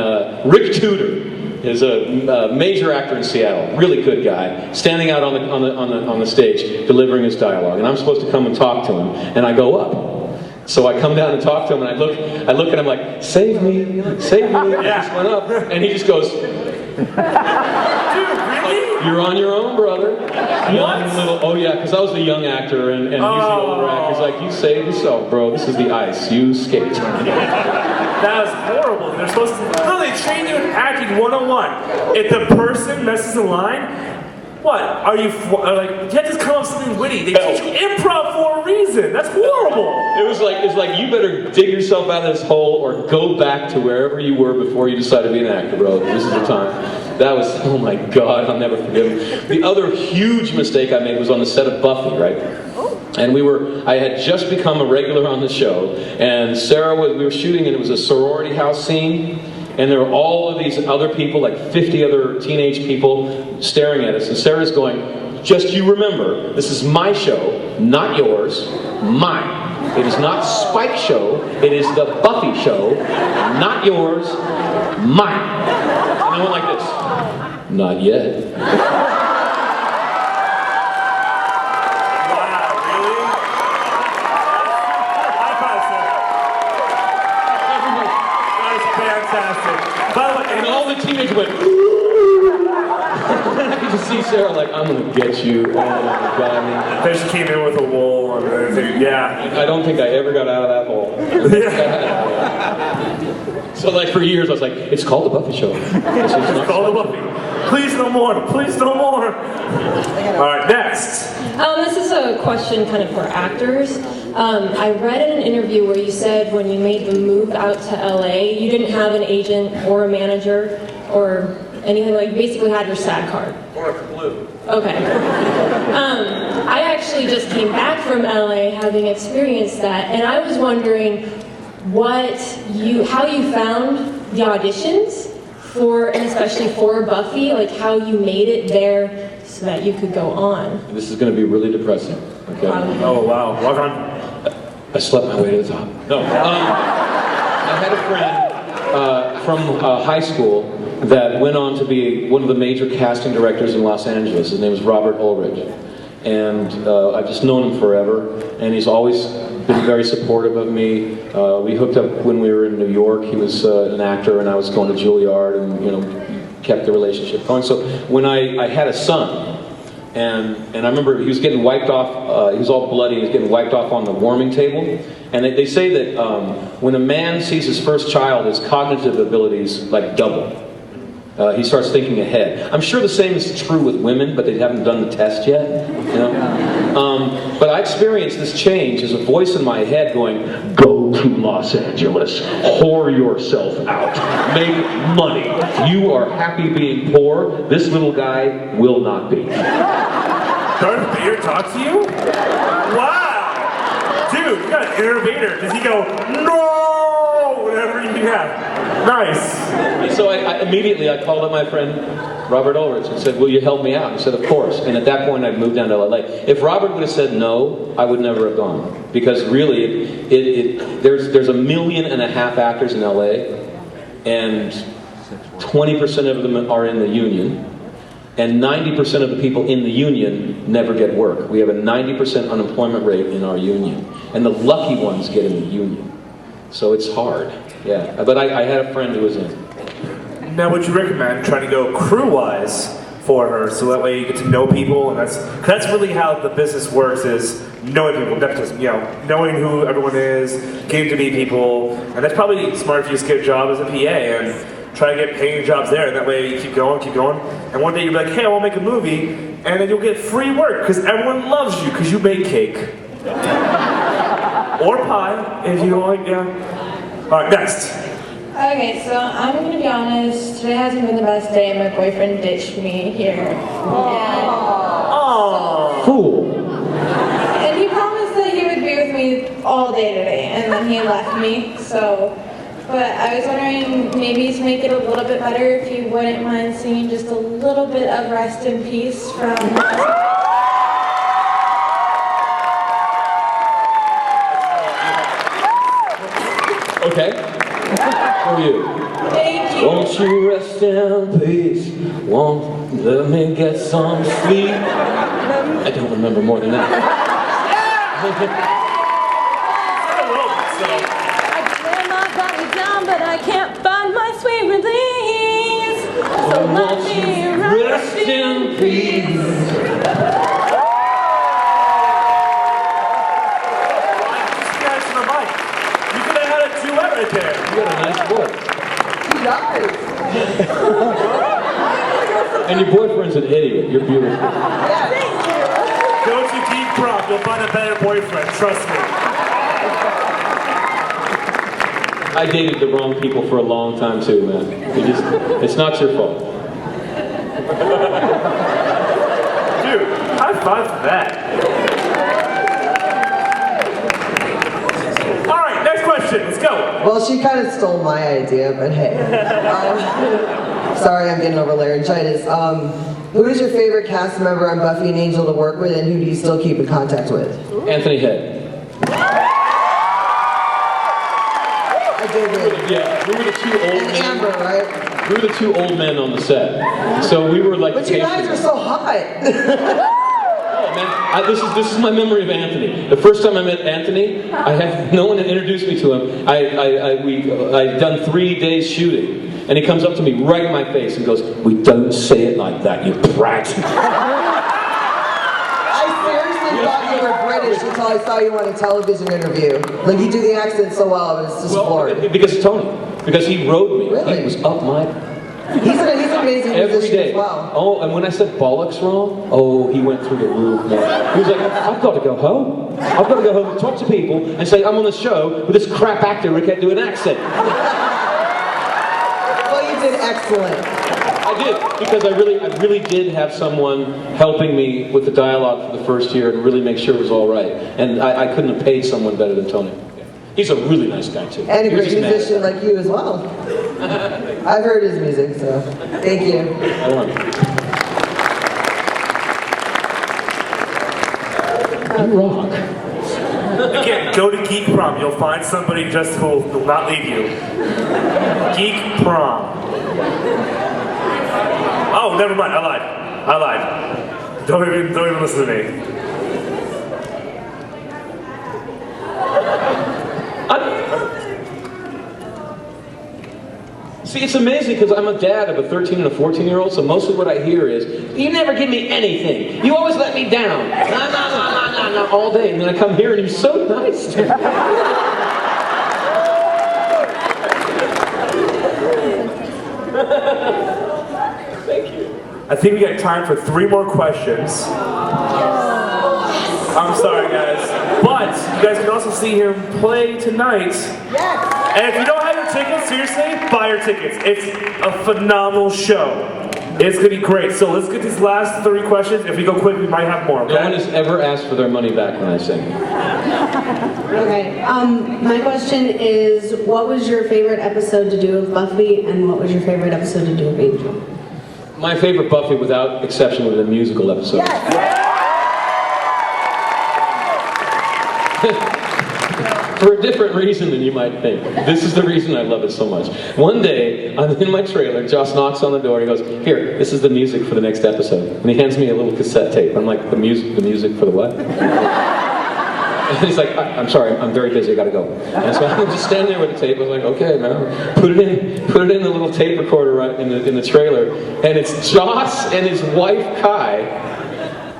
Rick Tudor is a major actor in Seattle, really good guy, standing out on the stage, delivering his dialogue. And I'm supposed to come and talk to him, and I go up. So I come down and talk to him, and I look at him like, save me, save me. I just went up, and he just goes, you're on your own, brother. Oh yeah, because I was the young actor, and he's the older actor. He's like, you saved yourself, bro. This is the ice. You skate. That was horrible. They're supposed to really train you in acting 101. If the person messes the line, what? Are you like? You can't just come up with something witty. They teach you improv for a reason. That's horrible. It's like you better dig yourself out of this hole or go back to wherever you were before you decided to be an actor, bro. This is the time. That was, oh my God, I'll never forgive him. The other huge mistake I made was on the set of Buffy, right? And I had just become a regular on the show, and we were shooting, and it was a sorority house scene, and there were all of these other people, like 50 other teenage people, staring at us, and Sarah's going, just you remember, this is my show, not yours, mine. It is not Spike's show, it is the Buffy show, not yours, mine. And I went like this, not yet. And all the teenagers went, I could just see Sarah like, I'm gonna get you. Oh my God. They just came in with a wool and everything. Yeah. I don't think I ever got out of that hole. So like for years I was like, it's called the Buffy Show. It's called the Buffy. Please no more. Please no more. All right, next. This is a question kind of for actors. I read in an interview where you said when you made the move out to LA, you didn't have an agent or a manager or anything, like you basically had your SAG card. Or a clue. Okay. I actually just came back from LA having experienced that, and I was wondering how you found the auditions and especially for Buffy, like how you made it there so that you could go on. This is going to be really depressing. Okay. Oh wow, walk on. I slept my way to the top. No. I had a friend from high school that went on to be one of the major casting directors in Los Angeles. His name is Robert Ulrich. And I've just known him forever, and he's always been very supportive of me. We hooked up when we were in New York. He was an actor, and I was going to Juilliard, and kept the relationship going. So when I had a son, and I remember he was getting wiped off, he was all bloody, he was getting wiped off on the warming table. And they say that when a man sees his first child, his cognitive abilities like double. He starts thinking ahead. I'm sure the same is true with women, but they haven't done the test yet. But I experienced this change as a voice in my head going, go to Los Angeles, whore yourself out, make money. You are happy being poor. This little guy will not be. Darth Vader talk to you? Wow! Dude, you got an innovator. Does he go, no? Whatever you have. Nice. So I immediately called up my friend Robert Ulrich and said, will you help me out? He said, of course. And at that point, I'd moved down to LA. If Robert would have said no, I would never have gone. Because really, there's 1.5 million actors in LA, and 20% of them are in the union. And 90% of the people in the union never get work. We have a 90% unemployment rate in our union. And the lucky ones get in the union. So it's hard. Yeah. But I had a friend who was in. Now, would you recommend trying to go crew-wise for her, so that way you get to know people, and that's really how the business works, is knowing people, nepotism, knowing who everyone is, getting to meet people, and that's probably smart if you just get a job as a PA and try to get paying jobs there, and that way you keep going, and one day you'll be like, hey, I want to make a movie, and then you'll get free work, because everyone loves you, because you make cake. Or pie, if you like, Alright, next. Okay, so I'm gonna be honest, today hasn't been the best day, my boyfriend ditched me here. Cool. And he promised that he would be with me all day today, and then he left me, so... But I was wondering, maybe to make it a little bit better, if you wouldn't mind singing just a little bit of Rest in Peace from... Okay. For you. Thank you. Won't you rest in peace? Won't you let me get some sleep? I don't remember more than that. But I can't find my sweet release. So let me rest in peace. You could have had a duet right there. You got a nice voice. He does. And your boyfriend's an idiot. You're beautiful. Go to Geek Prom. You'll find a better boyfriend. Trust me. I dated the wrong people for a long time too, man. It's not your fault. Dude, high five for that. Alright, next question. Let's go. Well, she kind of stole my idea, but hey. Sorry, I'm getting over laryngitis. Who is your favorite cast member on Buffy and Angel to work with, and who do you still keep in contact with? Anthony Head. Yeah, we were the two old men. Amber, right? We were the two old men on the set. So we were like... But you guys are so hot. Oh, man, this is my memory of Anthony. The first time I met Anthony, I had no one to introduce me to him. I'd done 3 days shooting. And he comes up to me right in my face and goes, "We don't say it like that, you brat." I seriously thought you were British until I saw you on a television interview. Like, you do the accent so well, it was just floored. Because of Tony. Because he rode me. Really? He was up my... He's an amazing every musician day. as well. Oh, and when I said bollocks wrong, oh, he went through the roof, man. He was like, "I've got to go home. I've got to go home and talk to people and say I'm on the show with this crap actor who can't do an accent." Well, you did excellent. I did, because I really did have someone helping me with the dialogue for the first year and really make sure it was all right. And I couldn't have paid someone better than Tony. He's a really nice guy, too. And a great musician like you as well. I've heard his music, so thank you. I love it. You rock. Again, go to Geek Prom. You'll find somebody just who will not leave you. Geek Prom. Oh, never mind. I lied. Don't even listen to me. See, it's amazing because I'm a dad of a 13 and a 14-year-old, so most of what I hear is, "You never give me anything. You always let me down. No, all day." And then I come here and you're so nice. Thank you. I think we got time for 3 more questions. I'm sorry, guys. But you guys can also see him play tonight. Yes. And if you don't have your tickets, seriously, buy your tickets. It's a phenomenal show. It's going to be great. So let's get these last 3 questions. If we go quick, we might have more, okay? No one has ever asked for their money back when I sing. Okay, my question is, what was your favorite episode to do of Buffy, and what was your favorite episode to do of Angel? My favorite Buffy, without exception, was the musical episode. Yes. For a different reason than you might think. This is the reason I love it so much. One day, I'm in my trailer, Joss knocks on the door, and he goes, "Here, this is the music for the next episode." And he hands me a little cassette tape. I'm like, the music for the what? And he's like, "I'm sorry, I'm very busy, I gotta go." And so I'm just standing there with the tape. I was like, "Okay, man." Put it in the little tape recorder right in the trailer, and it's Joss and his wife Kai,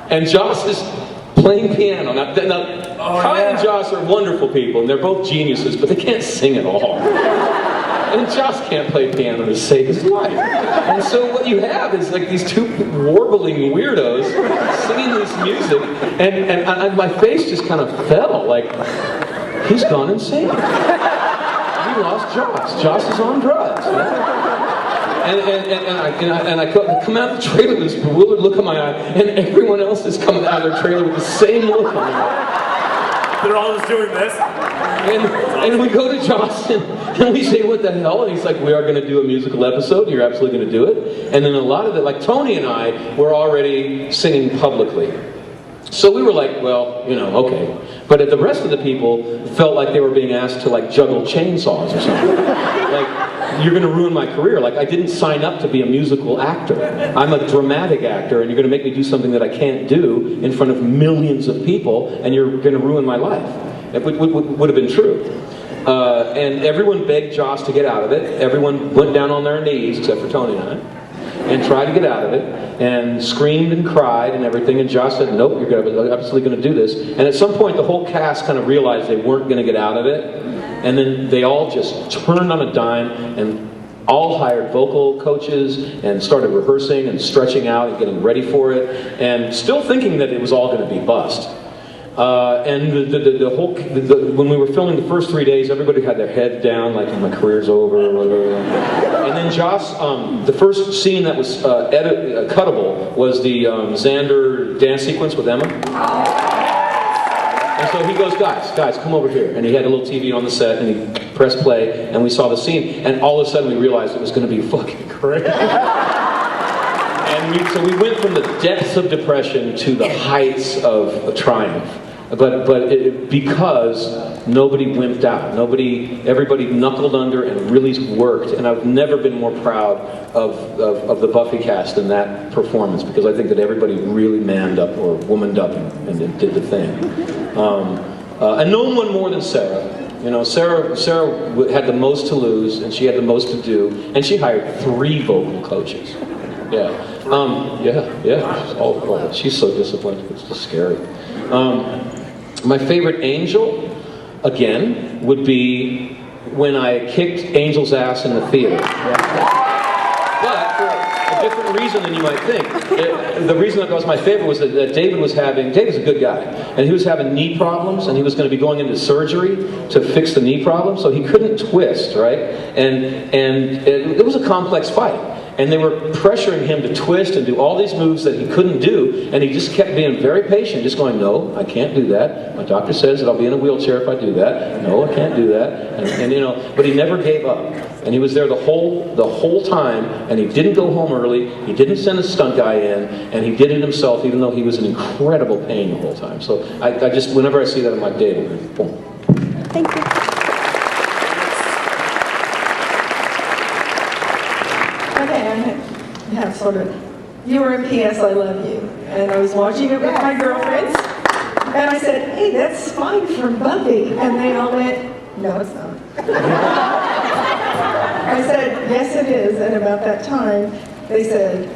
and Joss is playing piano. Now Kai and Joss are wonderful people, and they're both geniuses, but they can't sing at all. And Joss can't play piano to save his life. And so what you have is like these 2 warbling weirdos singing this music, and my face just kind of fell, like, he's gone insane. We lost Joss. Joss is on drugs. You know? And I come out of the trailer with this bewildered look in my eye, and everyone else is coming out of their trailer with the same look on their eye. They're all just doing this. And we go to Joss and we say, "What the hell?" And he's like, "We are going to do a musical episode. You're absolutely going to do it." And then a lot of it, like Tony and I, were already singing publicly. So we were like, well, you know, okay. But the rest of the people felt like they were being asked to like juggle chainsaws or something. Like, you're going to ruin my career. Like, I didn't sign up to be a musical actor. I'm a dramatic actor, and you're going to make me do something that I can't do in front of millions of people, and you're going to ruin my life. It would have been true. And everyone begged Joss to get out of it. Everyone went down on their knees, except for Tony and I, and tried to get out of it, and screamed and cried and everything, and Joss said, "Nope, you're absolutely going to do this." And at some point, the whole cast kind of realized they weren't going to get out of it, and then they all just turned on a dime and all hired vocal coaches and started rehearsing and stretching out and getting ready for it, and still thinking that it was all going to be bust. And when we were filming the first 3 days, everybody had their head down, like, my career's over. And then Joss, the first scene that was cuttable was the Xander dance sequence with Emma. And so he goes, guys, come over here. And he had a little TV on the set, and he pressed play, and we saw the scene, and all of a sudden we realized it was going to be fucking great. And so we went from the depths of depression to the heights of triumph. But because nobody wimped out, everybody knuckled under and really worked, and I've never been more proud of the Buffy cast in that performance, because I think that everybody really manned up or womaned up and did the thing. And no one won more than Sarah. You know, Sarah had the most to lose, and she had the most to do, and she hired 3 vocal coaches. Yeah. She's so disciplined. It's just scary. My favorite Angel, again, would be when I kicked Angel's ass in the theater. But for a different reason than you might think. The reason that was my favorite was that David's a good guy, and he was having knee problems, and he was going to be going into surgery to fix the knee problem, so he couldn't twist, right? And it was a complex fight. And they were pressuring him to twist and do all these moves that he couldn't do, and he just kept being very patient, just going, "No, I can't do that. My doctor says that I'll be in a wheelchair if I do that. No, I can't do that." And you know, but he never gave up, and he was there the whole time, and he didn't go home early. He didn't send a stunt guy in, and he did it himself, even though he was in incredible pain the whole time. So I just, whenever I see that, I'm like, David, boom. Thank you. Yeah, sort of. You were in P.S. I Love You, and I was watching it with my girlfriends, and I said, "Hey, that's Spike from Buffy," and they all went, "No, it's not." I said, "Yes, it is," and about that time, they said,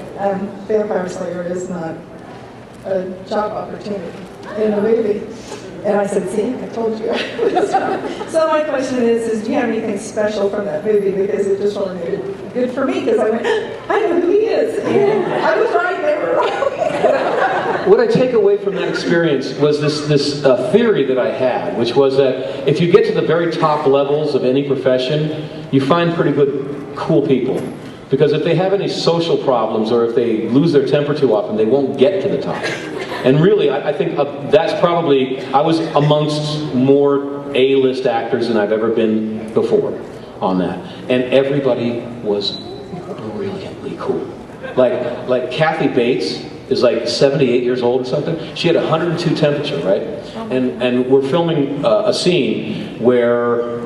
"Vampire Slayer is not a job opportunity in a movie." And I said, "See, I told you." So my question is do you have anything special from that movie? Because it just really made it good for me, because I went, "I know who he is." And I was right, they were wrong. what I take away from that experience was this theory that I had, which was that if you get to the very top levels of any profession, you find pretty good, cool people. Because if they have any social problems or if they lose their temper too often, they won't get to the top. And really, I think that's probably, I was amongst more A-list actors than I've ever been before on that. And everybody was brilliantly cool. Like Kathy Bates is like 78 years old or something. She had 102 temperature, right? And we're filming a scene where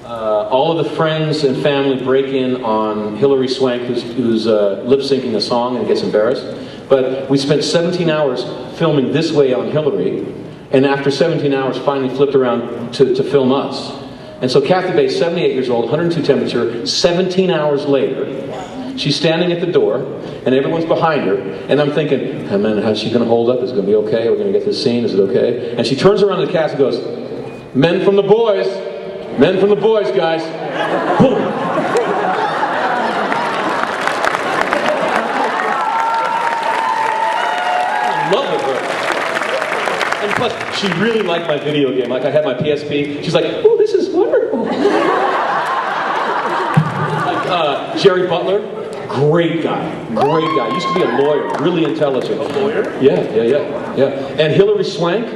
all of the friends and family break in on Hilary Swank, who's lip-syncing a song and gets embarrassed. But we spent 17 hours filming this way on Hilary, and after 17 hours finally flipped around to film us. And so Kathy Bates, 78 years old, 102 temperature, 17 hours later, she's standing at the door, and everyone's behind her, and I'm thinking, oh man, how's she going to hold up? Is it going to be okay? We're going to get this scene, is it okay? And she turns around to the cast and goes, men from the boys, guys. Boom. I'm in love with her. And plus, she really liked my video game. Like, I had my PSP. She's like, oh, this is wonderful. Like, Jerry Butler, great guy. Used to be a lawyer, really intelligent. A lawyer? Yeah. And Hilary Swank,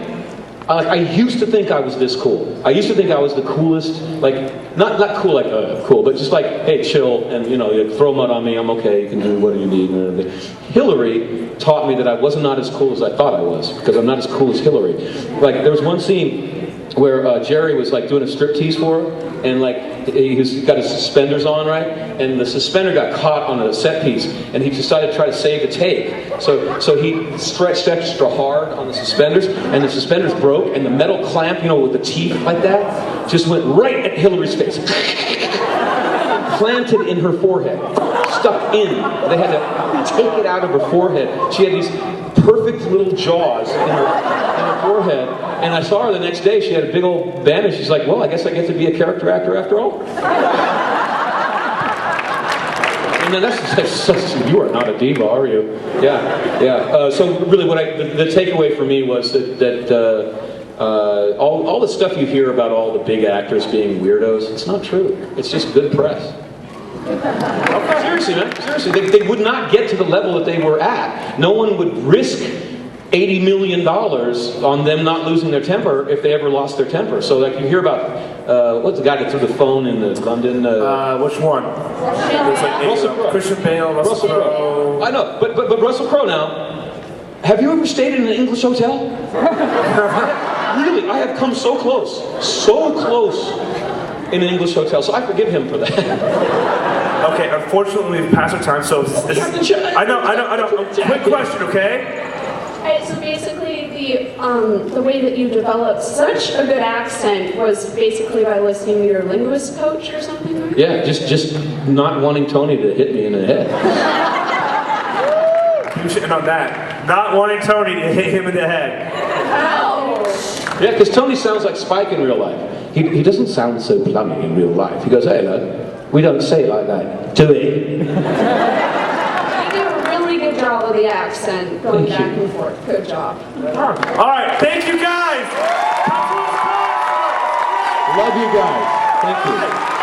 I used to think I was this cool. I used to think I was the coolest, like, not cool like cool, but just like, hey, chill, and you throw mud on me, I'm okay, you can do whatever you need. Hillary taught me that I was not as cool as I thought I was, because I'm not as cool as Hillary. Like, there was one scene where Jerry was like doing a striptease for her, and like he's got his suspenders on, right? And the suspender got caught on a set piece, and he decided to try to save the take. So he stretched extra hard on the suspenders, and the suspenders broke, and the metal clamp, with the teeth like that, just went right at Hillary's face. Planted in her forehead. Stuck in. They had to take it out of her forehead. She had these perfect little jaws in her forehead. And I saw her the next day, she had a big old bandage. She's like, well, I guess I get to be a character actor after all. And then that's you are not a diva, are you? Yeah. So really the takeaway for me was that all the stuff you hear about all the big actors being weirdos, it's not true. It's just good press. Seriously, man. Seriously. They would not get to the level that they were at. No one would risk $80 million on them not losing their temper if they ever lost their temper. So like you hear about, what's the guy that threw the phone in London? Which one? Russell Crowe. Christian Bale, Russell Crowe. I know, but Russell Crowe now, have you ever stayed in an English hotel? Really, I have come so close in an English hotel, so I forgive him for that. Okay, unfortunately we've passed our time, so I know. Quick question, okay? Alright, so basically the way that you developed such a good accent was basically by listening to your linguist coach or something, right? Yeah, just not wanting Tony to hit me in the head. You shitting on that. Not wanting Tony to hit him in the head. Ow! Yeah, because Tony sounds like Spike in real life. He doesn't sound so plummy in real life. He goes, hey, lad, we don't say it like that, do we? You did a really good job of the accent, going back and forth. Good job. All right, thank you guys. Love you guys. Thank you.